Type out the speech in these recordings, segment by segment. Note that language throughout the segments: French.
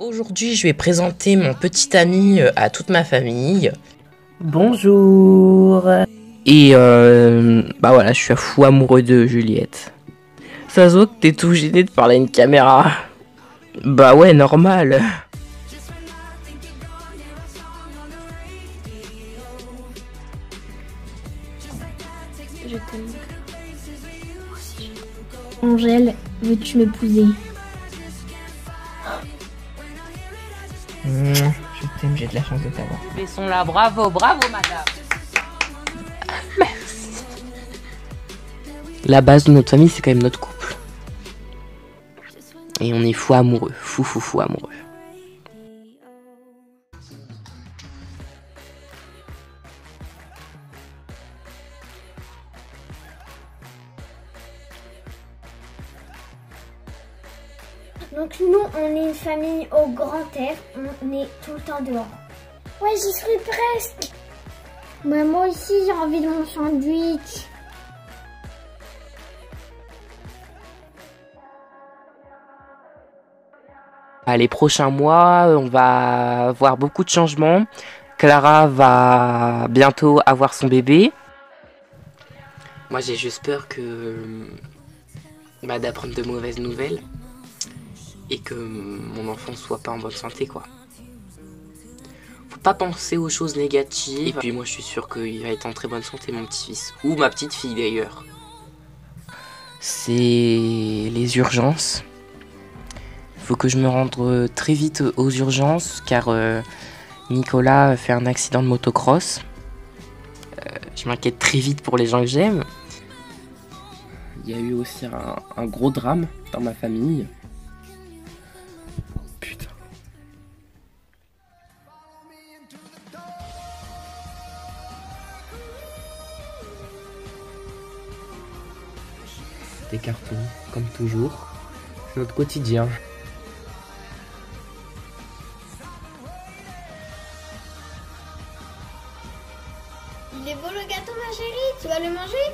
Aujourd'hui, je vais présenter mon petit ami à toute ma famille. Bonjour. Et bah voilà, je suis fou amoureux de Juliette. Ça se voit que t'es tout gêné de parler à une caméra. Bah ouais, normal. Je t'aime. Angèle, veux-tu m'épouser? Je t'aime, j'ai de la chance de t'avoir. Laissons là, bravo, bravo madame. Merci. La base de notre famille, c'est quand même notre couple. Et on est fou amoureux, fou amoureux. Donc nous, on est une famille au grand air, on est tout le temps dehors. Ouais, j'y suis presque. Mais moi aussi, j'ai envie de mon sandwich. Les prochains mois, on va avoir beaucoup de changements. Clara va bientôt avoir son bébé. Moi, j'ai juste peur d'apprendre de mauvaises nouvelles et que mon enfant soit pas en bonne santé, quoi. Faut pas penser aux choses négatives. Et puis moi, je suis sûr qu'il va être en très bonne santé, mon petit-fils. Ou ma petite-fille, d'ailleurs. C'est les urgences. Faut que je me rende très vite aux urgences, car Nicolas fait un accident de motocross. Je m'inquiète très vite pour les gens que j'aime. Il y a eu aussi un gros drame dans ma famille. Putain. Des cartons, comme toujours. C'est notre quotidien. Il est beau le gâteau, ma chérie, tu vas le manger?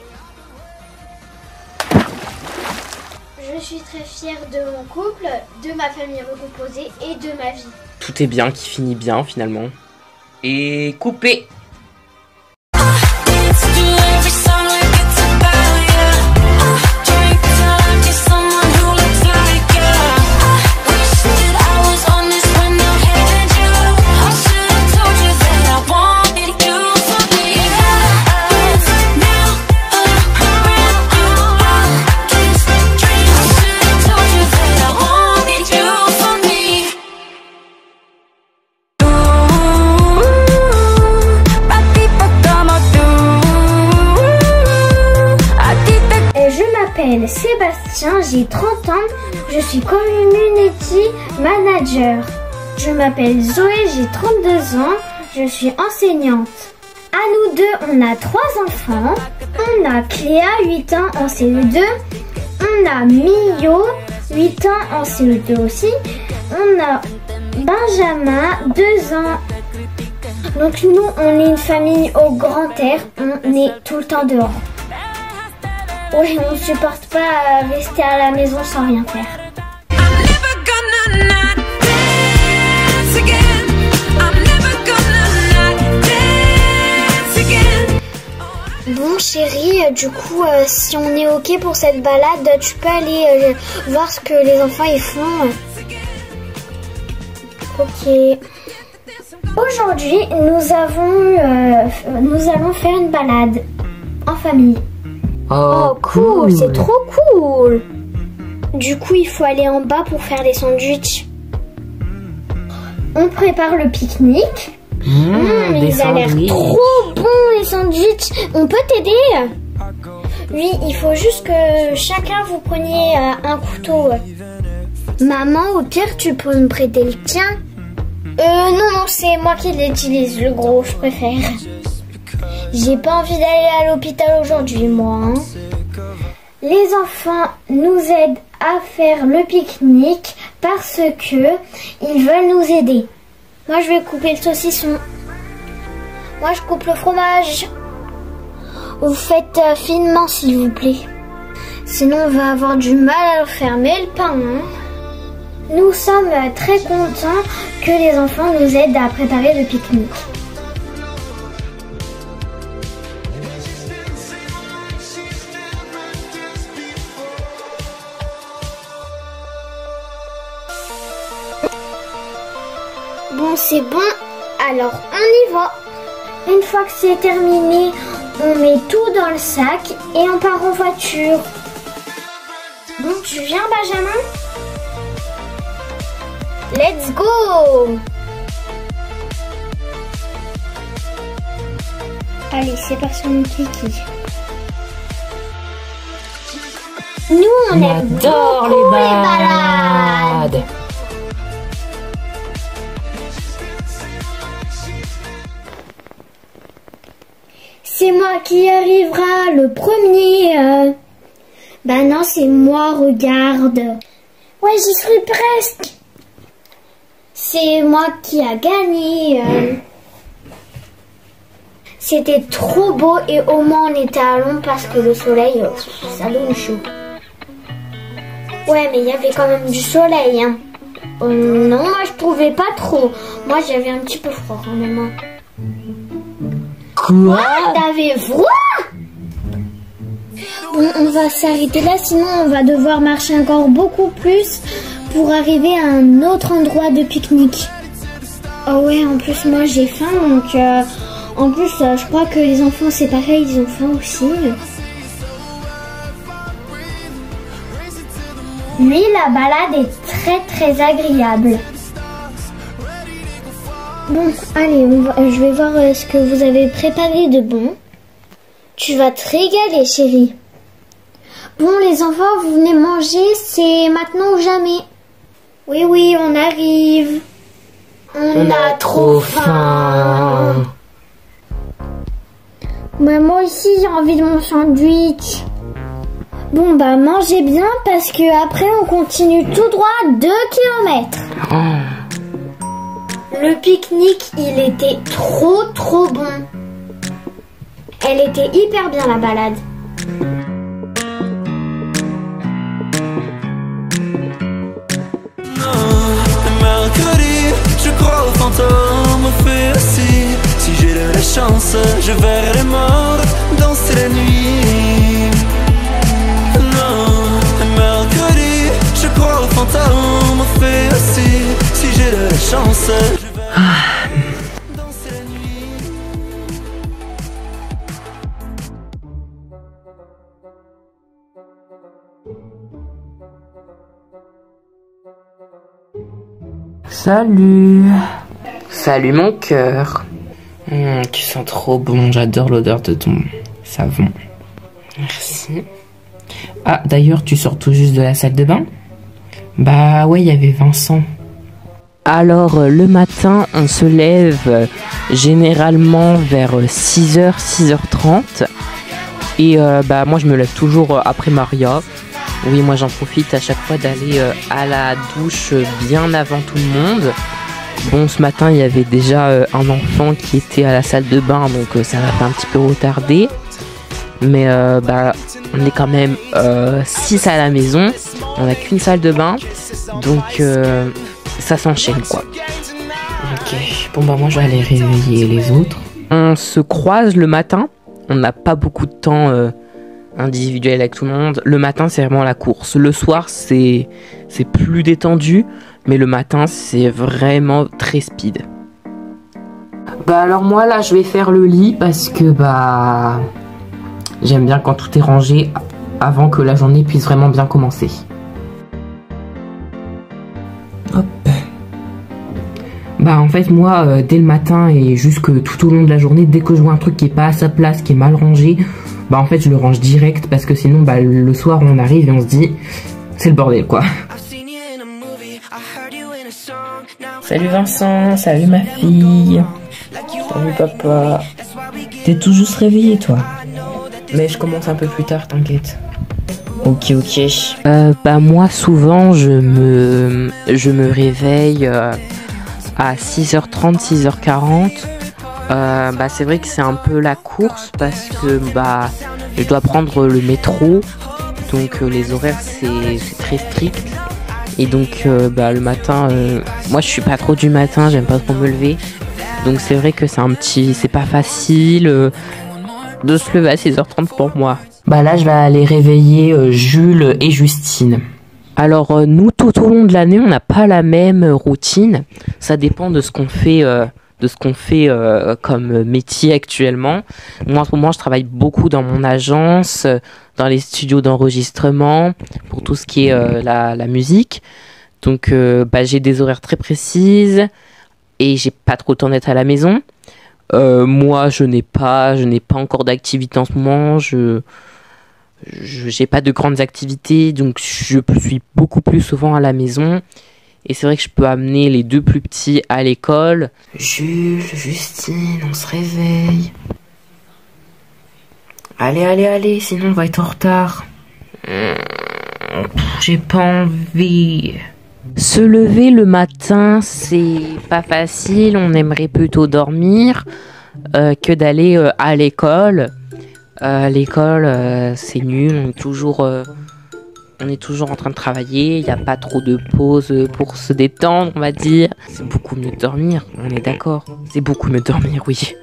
Je suis très fière de mon couple, de ma famille recomposée et de ma vie. Tout est bien qui finit bien finalement. Et coupé. Sébastien, j'ai 30 ans, je suis community manager. Je m'appelle Zoé, j'ai 32 ans, je suis enseignante. À nous deux, on a 3 enfants. On a Cléa, 8 ans en CE2. On a Mio, 8 ans en CE2 aussi. On a Benjamin, 2 ans. Donc nous, on est une famille au grand air, on est tout le temps dehors. Oui, on ne supporte pas rester à la maison sans rien faire. Bon chérie, du coup, si on est ok pour cette balade, tu peux aller voir ce que les enfants ils font. Ok. Aujourd'hui, nous allons faire une balade en famille. Oh cool, c'est trop cool. Du coup, il faut aller en bas pour faire les sandwichs. On prépare le pique-nique. Ils ont l'air trop bons les sandwichs. On peut t'aider? Oui, il faut juste que chacun vous preniez un couteau. Maman, au pire, tu peux me prêter le tien? Non, c'est moi qui l'utilise, le gros, je préfère. J'ai pas envie d'aller à l'hôpital aujourd'hui, moi. Hein. Les enfants nous aident à faire le pique-nique parce que ils veulent nous aider. Moi, je vais couper le saucisson. Moi, je coupe le fromage. Vous faites finement, s'il vous plaît. Sinon, on va avoir du mal à le fermer, le pain. Hein. Nous sommes très contents que les enfants nous aident à préparer le pique-nique. Bon, c'est bon, alors on y va. Une fois que c'est terminé, on met tout dans le sac et on part en voiture. Bon, tu viens, Benjamin? Let's go! Allez, c'est parti mon kiki. Nous, on adore beaucoup les balades. C'est moi qui arrivera le premier. Bah non, c'est moi, regarde. Ouais, j'y suis presque. C'est moi qui a gagné. C'était trop beau et au moins on était à l'ombre parce que le soleil, ça donne chaud. Ouais, mais il y avait quand même du soleil. Hein. Non, moi je trouvais pas trop. Moi j'avais un petit peu froid quand même. Quoi? T'avais froid? Bon, on va s'arrêter là, sinon on va devoir marcher encore beaucoup plus pour arriver à un autre endroit de pique-nique. Oh ouais, en plus moi j'ai faim, donc en plus je crois que les enfants c'est pareil, ils ont faim aussi. Oui, la balade est très agréable. Bon, allez, je vais voir ce que vous avez préparé de bon. Tu vas te régaler, chérie. Bon, les enfants, vous venez manger, c'est maintenant ou jamais. Oui, on arrive. On a trop faim. Bah, moi aussi, j'ai envie de mon sandwich. Bon, bah, mangez bien parce que après on continue tout droit 2 kilomètres. Le pique-nique, il était trop bon. Elle était hyper bien, la balade. Mercredi, je crois aux fantômes, fait aussi. Si j'ai de la chance, je verrai les morts danser la nuit. Non, mercredi, je crois aux fantômes, fait aussi. Si j'ai de la chance, je verrai danser la nuit. Salut. Salut mon cœur. Tu sens trop bon, j'adore l'odeur de ton savon. Merci. Ah, d'ailleurs, tu sors tout juste de la salle de bain? Bah ouais, il y avait Vincent. Alors, le matin, on se lève généralement vers 6h, 6h30. Et bah moi, je me lève toujours après Maria. Oui, moi, j'en profite à chaque fois d'aller à la douche bien avant tout le monde. Bon, ce matin, il y avait déjà un enfant qui était à la salle de bain, donc ça m'a fait un petit peu retarder. Mais bah, on est quand même 6 à la maison. On n'a qu'une salle de bain, donc ça s'enchaîne quoi. Ok, bon bah moi je vais aller réveiller les autres. On se croise le matin, on n'a pas beaucoup de temps individuel avec tout le monde. Le matin c'est vraiment la course, le soir c'est plus détendu, mais le matin c'est vraiment très speed. Bah alors moi là je vais faire le lit parce que bah j'aime bien quand tout est rangé avant que la journée puisse vraiment bien commencer. Hop. Bah en fait moi dès le matin et jusque tout au long de la journée, dès que je vois un truc qui est pas à sa place, qui est mal rangé, bah en fait je le range direct parce que sinon bah le soir on arrive et on se dit c'est le bordel quoi. Salut Vincent, salut ma fille. Salut papa. T'es tout juste réveillé toi? Mais je commence un peu plus tard, t'inquiète. Ok. Bah moi souvent je me réveille à 6h30, 6h40. Bah c'est vrai que c'est un peu la course parce que bah je dois prendre le métro, donc les horaires c'est très strict Et donc le matin, moi je suis pas trop du matin, j'aime pas trop me lever. Donc c'est vrai que c'est pas facile de se lever à 6h30 pour moi. Bah là je vais aller réveiller Jules et Justine. Alors nous tout au long de l'année on n'a pas la même routine. Ça dépend de ce qu'on fait. Comme métier actuellement. Moi en ce moment je travaille beaucoup dans mon agence, dans les studios d'enregistrement pour tout ce qui est la musique. Donc j'ai des horaires très précises et j'ai pas trop le temps d'être à la maison. Moi je n'ai pas encore d'activité en ce moment, je j'ai pas de grandes activités, donc je suis beaucoup plus souvent à la maison. Et c'est vrai que je peux amener les deux plus petits à l'école. Jules, Justine, on se réveille. Allez, sinon on va être en retard. J'ai pas envie. Se lever le matin, c'est pas facile. On aimerait plutôt dormir que d'aller à l'école. L'école, c'est nul. On est toujours en train de travailler, il n'y a pas trop de pause pour se détendre, on va dire. C'est beaucoup mieux de dormir, on est d'accord. C'est beaucoup mieux de dormir, oui.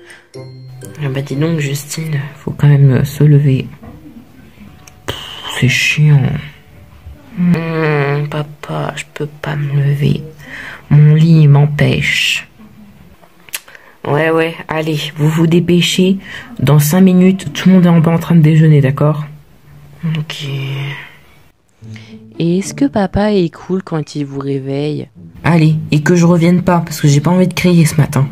Bah dis donc, Justine, faut quand même se lever. C'est chiant. Papa, je peux pas me lever. Mon lit m'empêche. Ouais, allez, vous vous dépêchez. Dans 5 minutes, tout le monde est en bas en train de déjeuner, d'accord? Ok. Et est-ce que papa est cool quand il vous réveille? Allez, et que je revienne pas, parce que j'ai pas envie de crier ce matin.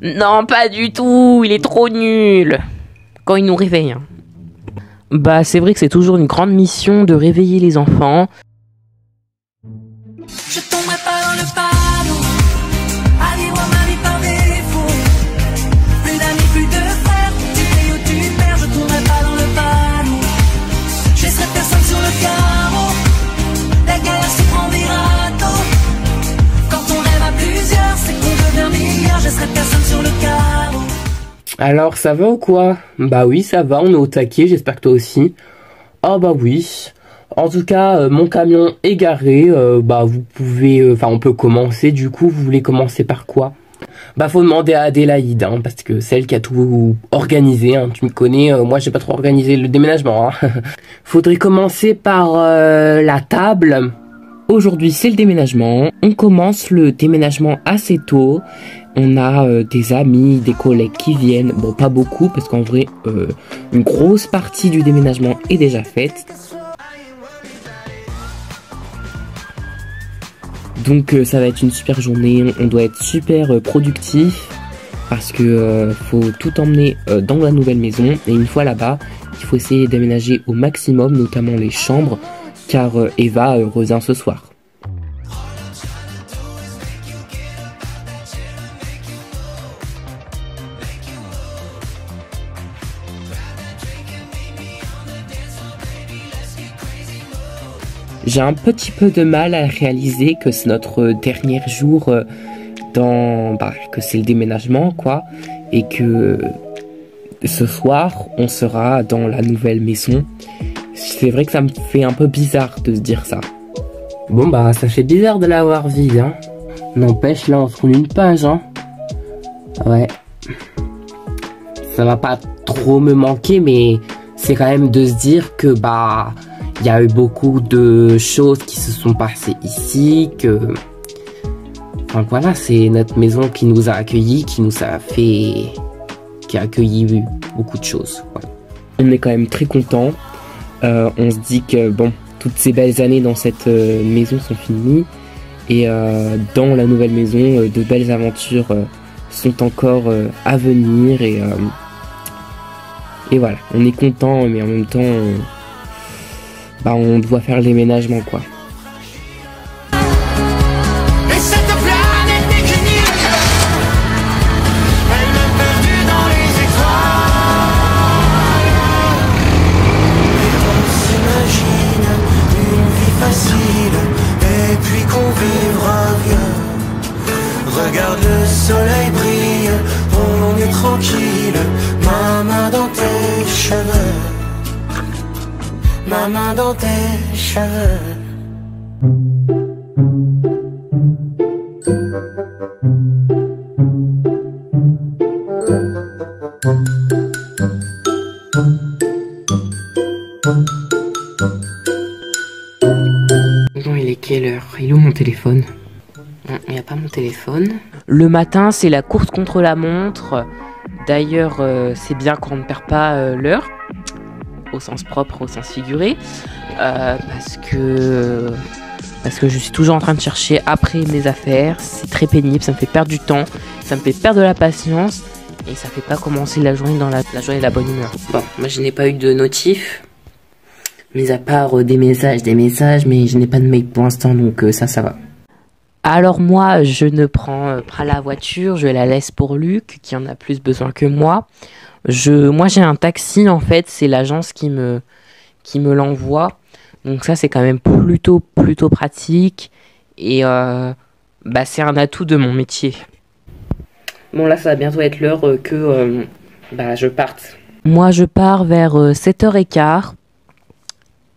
Non, pas du tout, il est trop nul. Quand il nous réveille. Hein. Bah, c'est vrai que c'est toujours une grande mission de réveiller les enfants. Je tomberai pas dans le panneau, à vivre ma vie par défaut. Plus d'amis, plus de frères, tu payes ou tu perds, je tomberai pas dans le panneau. Je laisserai personne sur le carreau, la galère se prend des râteaux. Quand on rêve à plusieurs, c'est qu'on devient meilleur, je laisserai personne sur le carreau. Alors, ça va ou quoi? Bah oui, ça va, on est au taquet, j'espère que toi aussi. Ah bah oui. En tout cas, mon camion est garé, vous pouvez, on peut commencer. Du coup, vous voulez commencer par quoi? Bah faut demander à Adélaïde, hein, parce que c'est elle qui a tout organisé, hein, tu me connais, moi j'ai pas trop organisé le déménagement. Hein. Faudrait commencer par la table. Aujourd'hui c'est le déménagement, on commence le déménagement assez tôt. On a des amis, des collègues qui viennent, bon pas beaucoup parce qu'en vrai une grosse partie du déménagement est déjà faite. Donc ça va être une super journée, on doit être super productif parce que faut tout emmener dans la nouvelle maison et une fois là-bas, il faut essayer d'aménager au maximum, notamment les chambres, car Eva revient ce soir. J'ai un petit peu de mal à réaliser que c'est notre dernier jour que c'est le déménagement quoi, et que ce soir on sera dans la nouvelle maison. C'est vrai que ça me fait un peu bizarre de se dire ça. Bon bah ça fait bizarre de l'avoir vide hein. N'empêche là on se roule une page hein. Ouais. Ça va pas trop me manquer mais c'est quand même de se dire que il y a eu beaucoup de choses qui se sont passées ici, voilà, c'est notre maison qui nous a accueillis, qui a accueilli beaucoup de choses. Voilà. On est quand même très contents. On se dit que toutes ces belles années dans cette maison sont finies. Et dans la nouvelle maison, de belles aventures sont encore à venir. Et voilà, on est content, mais en même temps... on doit faire le déménagement quoi. Et cette planète n'est qu'une île, elle me perdue dans les étoiles. On s'imagine une vie facile et puis qu'on vivra bien. Regarde le soleil brille, on est tranquille, ma main dans tes cheveux. Ma main dans tes cheveux. Bon, il est quelle heure? Il est où mon téléphone? Il n'y a pas mon téléphone. Le matin, c'est la course contre la montre. D'ailleurs, c'est bien qu'on ne perd pas l'heure, au sens propre, au sens figuré, parce que je suis toujours en train de chercher après mes affaires. C'est très pénible, ça me fait perdre du temps, ça me fait perdre de la patience, et ça fait pas commencer la journée dans la journée de la bonne humeur. Bon, moi je n'ai pas eu de notif, mis à part des messages, mais je n'ai pas de mail pour l'instant, donc ça va. Alors moi, je ne prends pas la voiture, je la laisse pour Luc, qui en a plus besoin que moi. Moi j'ai un taxi en fait, c'est l'agence qui me l'envoie. Donc ça c'est quand même plutôt pratique, et c'est un atout de mon métier. Bon là ça va bientôt être l'heure que je parte. Moi je pars vers 7h15,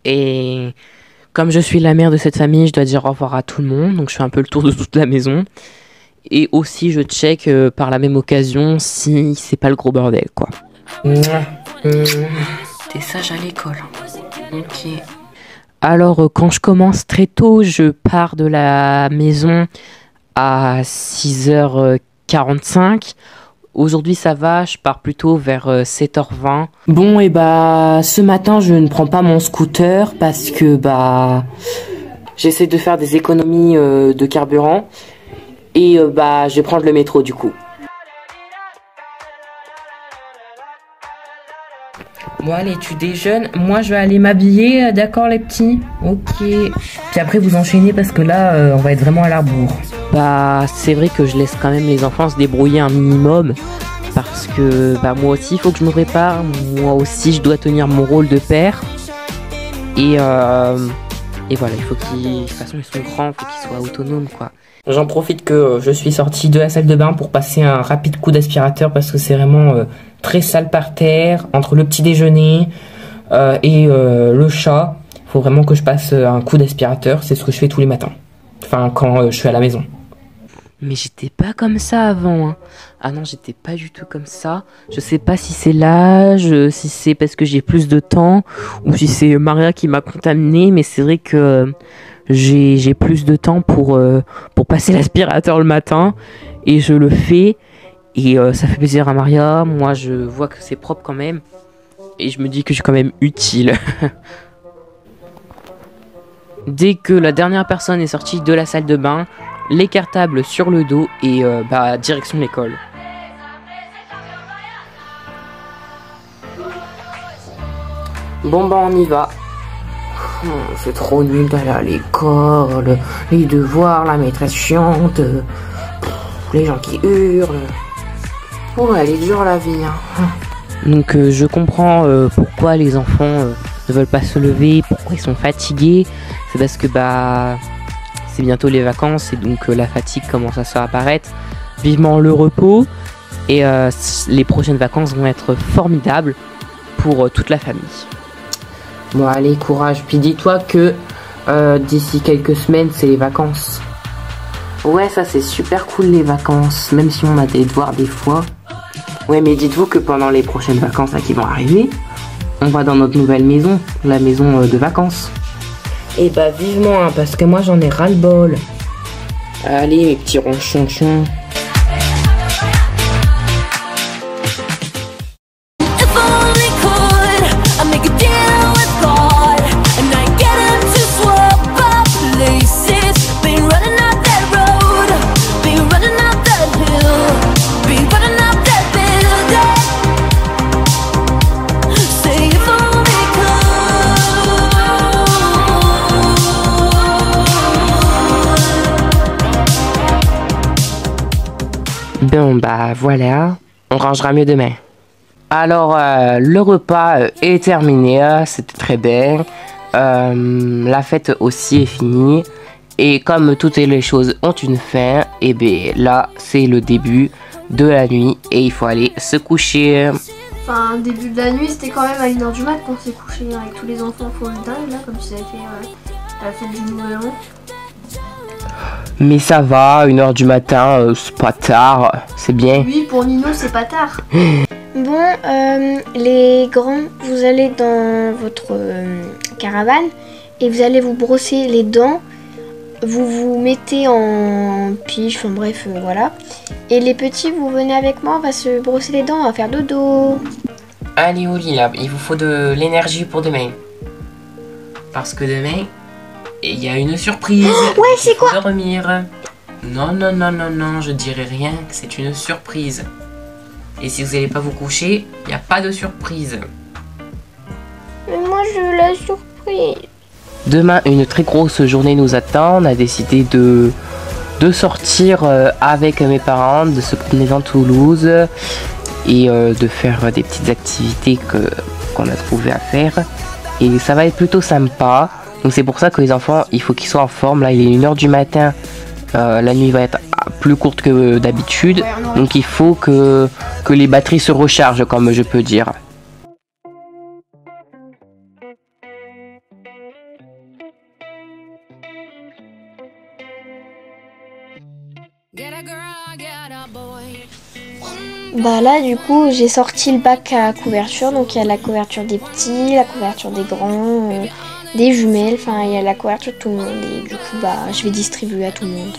et comme je suis la mère de cette famille, je dois dire au revoir à tout le monde, donc je fais un peu le tour de toute la maison. Et aussi je check par la même occasion si c'est pas le gros bordel quoi. T'es sage à l'école. Ok. Alors quand je commence très tôt, je pars de la maison à 6h45. Aujourd'hui ça va, je pars plutôt vers 7h20. Bon ce matin je ne prends pas mon scooter parce que j'essaie de faire des économies de carburant. Et je vais prendre le métro du coup. Bon allez, tu déjeunes, moi je vais aller m'habiller, d'accord les petits? Ok. Puis après vous enchaînez parce que là on va être vraiment à la bourre. C'est vrai que je laisse quand même les enfants se débrouiller un minimum, parce que moi aussi il faut que je me prépare, moi aussi je dois tenir mon rôle de père. Et voilà, il faut qu'ils, de toute façon ils sont grands, il faut qu'ils soient autonomes quoi. J'en profite que je suis sortie de la salle de bain pour passer un rapide coup d'aspirateur parce que c'est vraiment très sale par terre, entre le petit déjeuner et le chat. Il faut vraiment que je passe un coup d'aspirateur, c'est ce que je fais tous les matins. Enfin, quand je suis à la maison. Mais j'étais pas comme ça avant, hein. Ah non, j'étais pas du tout comme ça. Je sais pas si c'est l'âge, si c'est parce que j'ai plus de temps, ou si c'est Maria qui m'a contaminé, mais c'est vrai que j'ai plus de temps pour passer l'aspirateur le matin, et je le fais, et ça fait plaisir à Maria. Moi je vois que c'est propre quand même, et je me dis que je suis quand même utile. Dès que la dernière personne est sortie de la salle de bain, les cartables sur le dos, et direction l'école. Bon on y va. C'est trop nul d'aller à l'école, les devoirs, la maîtresse chiante, les gens qui hurlent. Oh, elle est dure la vie. Hein. Donc je comprends pourquoi les enfants ne veulent pas se lever, pourquoi ils sont fatigués. C'est parce que c'est bientôt les vacances, et donc la fatigue commence à se faire apparaître. Vivement le repos, et les prochaines vacances vont être formidables pour toute la famille. Bon allez, courage. Puis dis-toi que d'ici quelques semaines, c'est les vacances. Ouais, ça c'est super cool les vacances, même si on a des devoirs des fois. Ouais, mais dites-vous que pendant les prochaines vacances là, qui vont arriver, on va dans notre nouvelle maison, la maison de vacances. Et vivement, hein, parce que moi j'en ai ras-le-bol. Allez mes petits ronchonchons. Bon voilà, on rangera mieux demain. Alors le repas est terminé, c'était très bien. La fête aussi est finie. Et comme toutes les choses ont une fin, et là c'est le début de la nuit et il faut aller se coucher. Enfin, début de la nuit, c'était quand même à 1h du mat qu'on s'est couché avec tous les enfants full dingue là, comme si ça avait fait la fête du Nouvel An. Mais ça va, 1h du matin, c'est pas tard, c'est bien. Oui, pour Nino, c'est pas tard. Bon, les grands, vous allez dans votre caravane et vous allez vous brosser les dents. Vous vous mettez en pige, enfin bref, voilà. Et les petits, vous venez avec moi, on va se brosser les dents, on va faire dodo. Allez au lit là, il vous faut de l'énergie pour demain. Parce que demain, il y a une surprise. Ouais, c'est quoi? Dormir. Non, non, non, non, non, je dirai rien, c'est une surprise. Et si vous n'allez pas vous coucher, il n'y a pas de surprise. Mais moi, je veux la surprise. Demain, une très grosse journée nous attend. On a décidé de sortir avec mes parents, de se promener dans Toulouse et de faire des petites activités qu'on a trouvé à faire. Et ça va être plutôt sympa. Donc c'est pour ça que les enfants, il faut qu'ils soient en forme. Là, il est 1h du matin. La nuit va être plus courte que d'habitude. Donc il faut que les batteries se rechargent, comme je peux dire. Bah là, du coup, j'ai sorti le bac à couverture. Donc il y a la couverture des petits, la couverture des grands, des jumelles. Enfin, il y a la couverture de tout le monde. Et du coup, bah, je vais distribuer à tout le monde.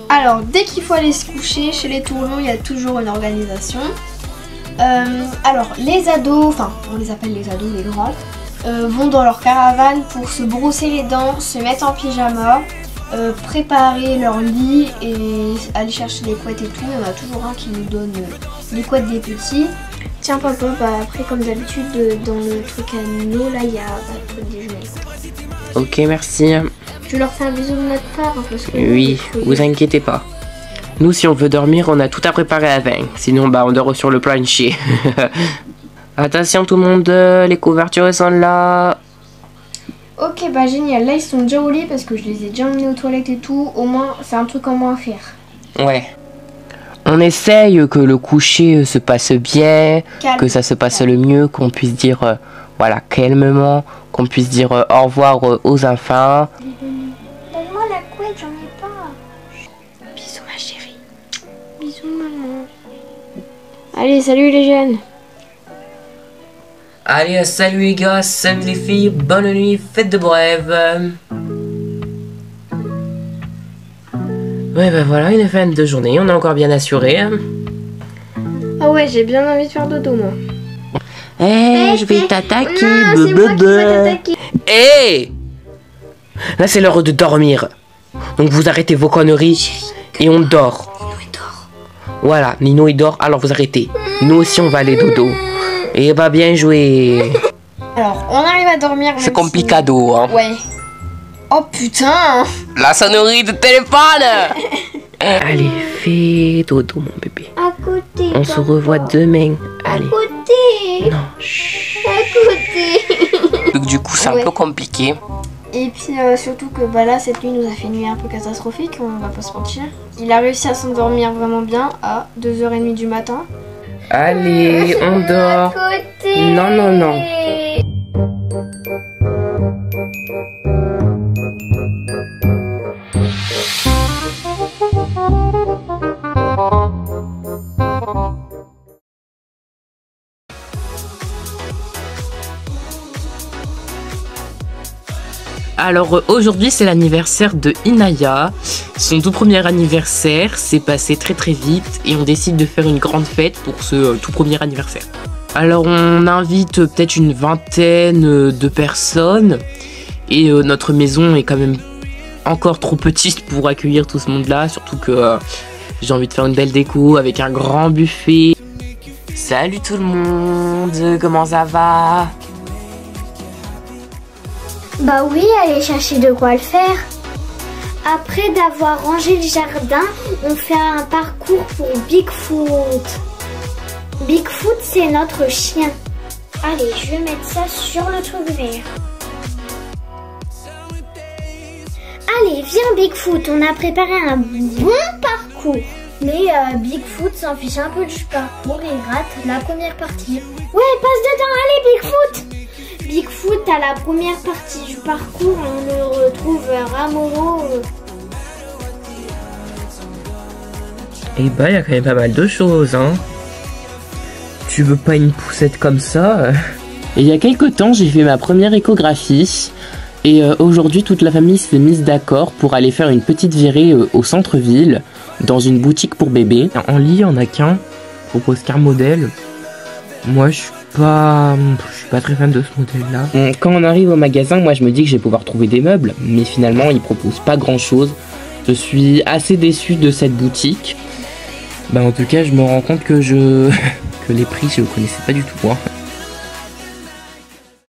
Alors, dès qu'il faut aller se coucher, chez les Tourlons, il y a toujours une organisation. Alors, les ados, enfin, on les appelle les ados, les grands, vont dans leur caravane pour se brosser les dents, se mettre en pyjama, préparer leur lit et aller chercher des couettes et tout. Il y en a toujours un qui nous donne les couettes des petits. Tiens papa, bah après comme d'habitude dans le truc à Nino, là il y a le truc des jumelles. Ok, merci. Je leur fais un bisou de notre part hein, parce que Oui, vous inquiétez pas. Nous, si on veut dormir, on a tout à préparer avant. Sinon, bah on dort sur le plancher. Attention tout le monde, les couvertures sont là. Ok, bah génial. Là, ils sont déjà au lit parce que je les ai déjà emmenés aux toilettes et tout. Au moins, c'est un truc en moins à faire. Ouais. On essaye que le coucher se passe bien, Calme. que ça se passe le mieux, qu'on puisse dire, voilà, calmement, qu'on puisse dire au revoir aux enfants. Donne-moi la couette, j'en ai pas. Bisous, ma chérie. Bisous, maman. Allez, salut les jeunes. Allez, salut les gars, salut les filles, bonne nuit, faites de brèves. Ouais, bah voilà, une fin de journée, on est encore bien assuré. Ah ouais, j'ai bien envie de faire dodo, moi. Je vais t'attaquer, Non, c'est moi qui vais t'attaquer. Là, c'est l'heure de dormir. Donc, vous arrêtez vos conneries et on dort. Nino, il dort. Voilà, Nino, il dort, alors vous arrêtez. Nous aussi, on va aller dodo. Et bah, bien joué. Alors, on arrive à dormir. C'est complicado, hein. Ouais. Oh putain. La sonnerie de téléphone. Allez, fais dodo, mon bébé. À côté. On se revoit demain. À Allez. côté. Non, chut. À côté. Donc, du coup, c'est un Ouais. peu compliqué. Et puis surtout que bah là cette nuit nous a fait une nuit un peu catastrophique, on va pas se mentir. Il a réussi à s'endormir vraiment bien à 2h30 du matin. Allez, on dort. Côté. Non, non, non. Alors aujourd'hui c'est l'anniversaire de Inaya, son tout premier anniversaire, c'est passé très très vite et on décide de faire une grande fête pour ce tout premier anniversaire. Alors on invite peut-être une vingtaine de personnes et notre maison est quand même encore trop petite pour accueillir tout ce monde là, surtout que j'ai envie de faire une belle déco avec un grand buffet. Salut tout le monde, comment ça va ? Bah oui, allez chercher de quoi le faire. Après d'avoir rangé le jardin, on fait un parcours pour Bigfoot. Bigfoot, c'est notre chien. Allez, je vais mettre ça sur le truc vert. Allez, viens Bigfoot, on a préparé un bon parcours. Mais Bigfoot s'en fiche un peu du parcours et rate la première partie. Ouais, passe dedans, allez Bigfoot. Bigfoot, à la première partie du parcours, on le retrouve Ramolo. Et bah, il y a quand même pas mal de choses, hein. Tu veux pas une poussette comme ça? Et il y a quelques temps, j'ai fait ma première échographie. Et aujourd'hui, toute la famille s'est mise d'accord pour aller faire une petite virée au centre-ville, dans une boutique pour bébés. En lit, il n'y en a qu'un, propose qu'un modèle. Moi, je suis pas très fan de ce modèle-là. Quand on arrive au magasin, moi, je me dis que je vais pouvoir trouver des meubles, mais finalement, ils proposent pas grand-chose. Je suis assez déçu de cette boutique. Bah, en tout cas, je me rends compte que que les prix, je ne connaissais pas du tout, moi.